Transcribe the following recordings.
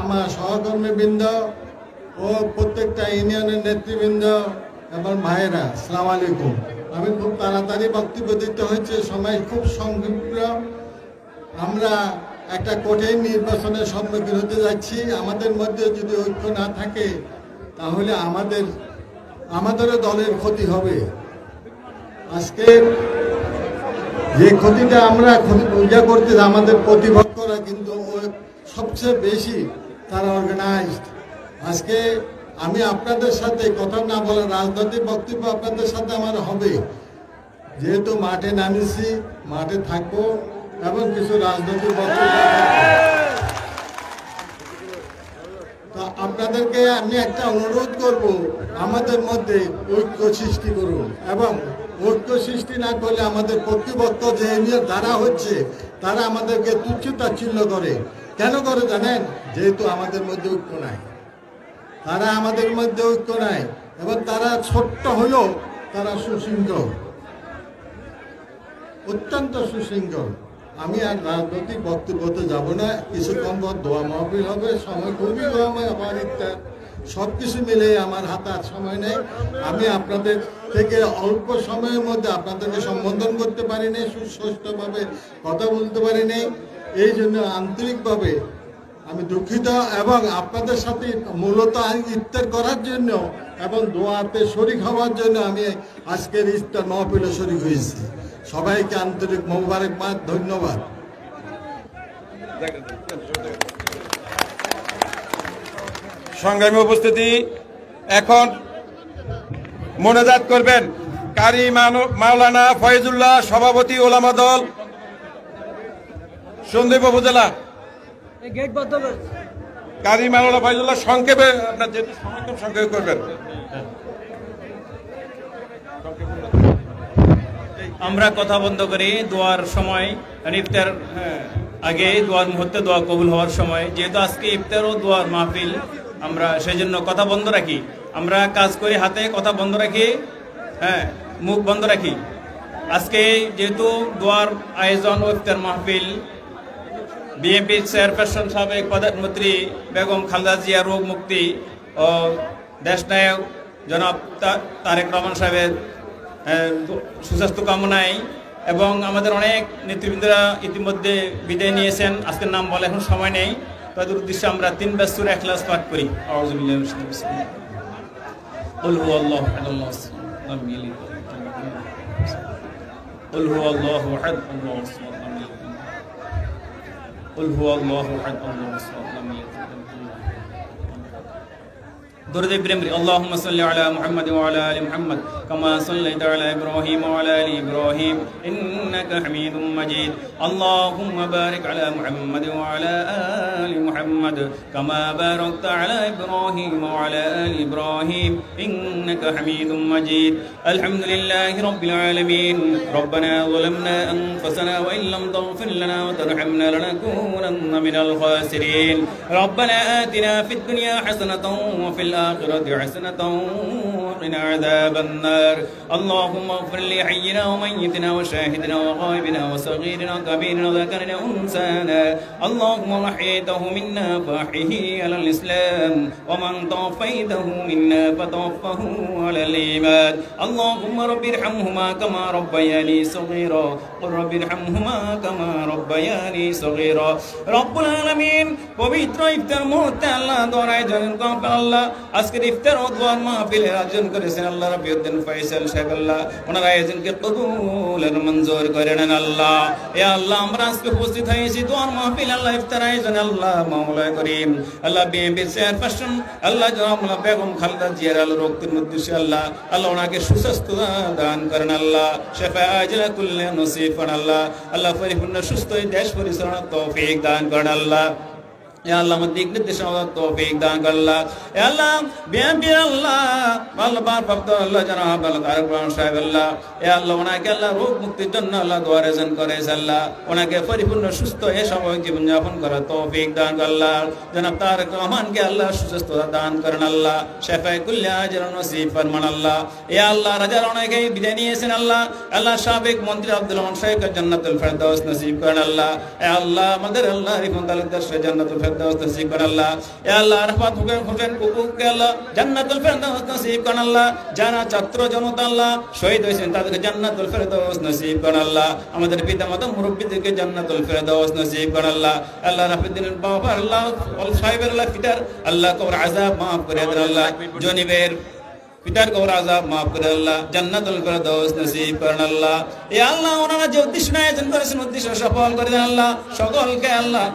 আমার সহকর্মীবৃন্দ ও প্রত্যেকটা ইউনিয়নের নেতৃবৃন্দ এবং ভাইয়েরা, আসসালামু আলাইকুম। আমি খুব তাড়াতাড়ি বক্তব্য দিতে হয়েছে, সময় খুব সংক্ষিপ্ত। আমরা একটা কঠিন নির্বাচনের সম্মুখীন হতে যাচ্ছি। আমাদের মধ্যে যদি ঐক্য না থাকে তাহলে আমাদেরও দলের ক্ষতি হবে। আজকে যে ক্ষতিটা আমরা পূজা করতে আমাদের প্রতিপক্ষরা কিন্তু সবচেয়ে বেশি তারা অর্গানাইজড। আজকে আমি আপনাদের সাথে কথা না বলে রাজনৈতিক বক্তব্য আপনাদের সাথে আমার হবে, যেহেতু মাঠে নামিয়েছি, মাঠে থাকবো এবং কিছু রাজনৈতিক বক্তব্য। তো আপনাদেরকে আমি একটা অনুরোধ করব, আমাদের মধ্যে ঐক্য সৃষ্টি করুন, এবং ঐক্য সৃষ্টি না করলে আমাদের প্রতিপক্ষ যে দ্বারা হচ্ছে তারা আমাদেরকে তুচ্ছ তাচ্ছিল্য করে। কেন করে জানেন? যেহেতু আমাদের মধ্যে ঐক্য নাই, তারা আমাদের মধ্যে ঐক্য নাই, এবং তারা ছোট্ট হলেও তারা সুশৃঙ্খল, অত্যন্ত সুশৃঙ্খল। আমি আর রাজনৈতিক বক্তব্যতে যাব না, কিছুক্ষণ পর দোয়া মাহফিল হবে, সময় খুবই কম, আমার ইফতার সব কিছু মিলে আমার হাতে আর সময় নেই। আমি আপনাদের থেকে অল্প সময়ের মধ্যে আপনাদেরকে সম্বোধন করতে পারি নাই, সুস্পষ্টভাবে কথা বলতে পারি নাই, এই জন্য আন্তরিকভাবে আমি দুঃখিত। এবং আপনাদের সাথে মূলত ইফতার করার জন্য এবং দোয়াতে শরীক হওয়ার জন্য আমি আজকের ইফতার মাহফিলে শরীক হয়েছি। সবাইকে আন্তরিক মোবারকবাদ, ধন্যবাদ। সংগ্রামী উপস্থিতি, এখন মোনাজাত করবেন কারি মাওলানা ফয়জুল্লাহ, সভাপতি ওলামা দল, সন্দ্বীপ উপজেলা। কারি মাওলানা ফয়জুল্লাহ সংক্ষেপে, আপনার যেহেতু সংক্ষেপে করবেন। আমরা কথা বন্ধ করি দোয়ার সময়, ইফতার আগে দোয়ার মুহূর্তে দোয়া কবুল হওয়ার সময়, যেহেতু আজকে ইফতার ও দোয়ার মাহফিল, আমরা সেই জন্য কথা বন্ধ রাখি। আমরা কাজ করি হাতে, কথা বন্ধ রাখি, মুখ বন্ধ রাখি। আজকে যেহেতু দোয়ার আয়োজন ও ইফতার মাহফিল, বিএনপির চেয়ারপারসন সাবেক প্রধানমন্ত্রী বেগম খালেদা জিয়া রোগ মুক্তি ও দেশনায়ক জনাব তারেক রহমান সাহেবের সুস্বাস্থ্য কামনায়, এবং আমাদের অনেক নেতৃবৃন্দরা ইতিমধ্যে বিদায় নিয়েছেন, আজকের নাম বলে এখন সময় নেই, তাদের উদ্দেশ্যে আমরা 3 বার সূরা ইখলাস পাঠ করি। আউযু বিল্লাহি মিনাশ শাইতানির রাজিম। কুল হুয়াল্লাহু আহাদ, আল্লাহু সামাদ, লাম ইয়ালিদ ওয়া লাম ইউলাদ। কুল হুয়াল্লাহু আহাদ, আল্লাহু সামাদ, লাম ইয়ালিদ। কুল হুয়াল্লাহু আহাদ, আল্লাহু সামাদ, লাম ইয়ালিদ ওয়া লাম ইউলাদ। درود ابراهيم اللهم صل على محمد وعلى ال محمد كما صليت على ابراهيم وعلى ال ابراهيم انك حميد مجيد اللهم بارك على محمد وعلى ال محمد كما باركت على ابراهيم وعلى ال ابراهيم انك حميد مجيد الحمد لله رب العالمين ربنا ظلمنا انفسنا وان لم تغفر لنا وترحمنا لنكونن من الخاسرين ربنا آتنا في الدنيا حسنة وفي الآخرة حسنة وقنا عذاب النار اللهم اغفر لحينا وميتنا وشاهدنا وغائبنا وصغيرنا وكبيرنا وذكرنا وانثانا اللهم من احييته منا فاحيه على الاسلام ومن توفيته منا فتوفه على الايمان اللهم رب ارحمهما كما ربياني صغيرا قل رب ارحمهما كما ربياني صغيرا رب العالمين পবিত্র ইফতার মুহূর্তে আল্লাহ দোয়ার আয়োজন করেন আল্লাহ আজকের ইফতার ও দোয়ার মাহফিলের আয়োজন করেছেন আল্লাহ রাবিউদ্দিন ফয়সাল সাহেব আল্লাহ ওনার আয়োজনকে কবুল আর মঞ্জুর করে নেন আল্লাহ ইয়া আল্লাহ আমরা আজকে উপস্থিত হয়েছি দোয়ার মাহফিল আল্লাহ ইফতার আয়োজন আল্লাহ মাওলা করিম আল্লাহ বিএনপি চেয়ারপারসন আল্লাহ জনাব বেগম খালেদা জিয়ার আল্লাহ রোগের মধ্যে আল্লাহ আল্লাহ ওনাকে সুস্বাস্থ্য দান করেন আল্লাহ শিফা আজলা কুল্লে নসিব করেন আল্লাহ আল্লাহ পরিপূর্ণ সুস্থ দেশ পরিচালনার তৌফিক দান করেন আল্লাহ या अल्लाह दिक निर्देश तौफीक दान कर अल्लाह या अल्लाह बीएमपी अल्लाह बार भक्त अल्लाह जनाब तारेक रहमान साहेब अल्लाह या अल्लाह ওনাকে আল্লাহ রোগ মুক্তির জন্য আল্লাহ দোয়া রেজন করে আল্লাহ ওনাকে পরিপূর্ণ সুস্থ এই স্বাভাবিক জীবন যাপন করার তৌফিক দান করে আল্লাহ জনাব তারেক রহমানকে আল্লাহ সুস্থতা দান করেন আল্লাহ শিফায়ে কুল্লি আজর নসিব ফরমান আল্লাহ ইয়া আল্লাহ রাজার অনেকে বিদায় নিয়েছেন আল্লাহ আল্লাহ সাবেক মন্ত্রী আব্দুল রহমান সাহেবকে জান্নাতুল ফেরদাউস নসিব করেন আল্লাহ ইয়া আল্লাহ আমাদের আল্লাহ রিফাত তালুকদার জান্নাতুল ফেরদৌস নসিব করেন আল্লাহ। ইয়া আল্লাহ আরাফাত হোসেন কুকুকে আল্লাহ জান্নাতুল ফেরদৌস নসিব করেন আল্লাহ। যারা ছাত্র জনতা আল্লাহ শহীদ হয়েছেন তাদেরকে জান্নাতুল ফেরদৌস নসিব করেন আল্লাহ। আমাদের পিতামাতা মুরব্বিদেরকে জান্নাতুল ফেরদৌস নসিব করেন আল্লাহ। আল্লাহ রাফিউদ্দিনের বাবা আল্লাহ সাহেবের আল্লাহ পিতার আল্লাহ কবর আযাব মাফ করে দেন আল্লাহ। জনিবের পিতার কবর আযাব মাফ করে আল্লাহ, জান্নাতুল ফেরদৌস নসিব করেন আল্লাহ। এ আল্লাহ ওনারা যে উদ্দেশ্য আয়োজন করেছেন উদ্দেশ্য সফল করে দেন আল্লাহ সকলকে আল্লাহ।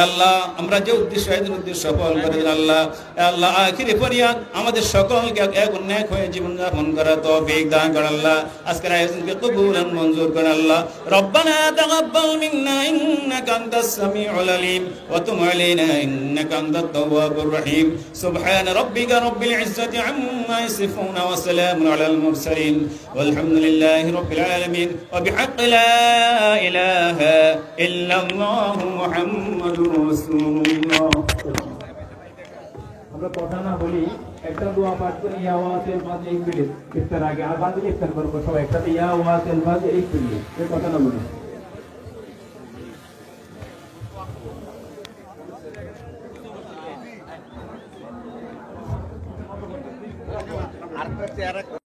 আল্লাহ আমরা যে উদ্দেশ্য উদ্দেশ্য সফল করে দেন আল্লাহ। আল্লাহ আখিরি ফরিয়াদ আমাদের সকলকে এক নেক হয়ে জীবন যাপন করার তৌফিক দান করেন আল্লাহ। আজকের আয়োজনকে কবুল আর মঞ্জুর করেন আল্লাহ। রব্বানা তাকাব্বাল মিন্না ইন্নাকা আনতাস সামিউল আলিম ওয়া তুব আলাইনা ইন্নাকা আনতাত তাওয়াবুর রহিম। সুবহান রাব্বিকা রাব্বিল ইজ্জাতি আম্মা ইয়াসিফুন ওয়া সালামুন আলাল মুরসালিন ওয়ালহামদুলিল্লাহি রাব্বিল আলামিন ওয়া বিহাqqি লা ইলাহা ইল্লাল্লাহু মুহাম্মাদুর রাসূলুল্লাহ। আমরা কথা না বলি একটা দোয়া পাঠ করে ইয়া ওয়াসিল ফাজ 1 মিনিট ইফতার আগে আর বাদ দিকে ইফতার করব সবাই একসাথে ইয়া ওয়াসিল ফাজ 1 মিনিট এই কথা না বলি।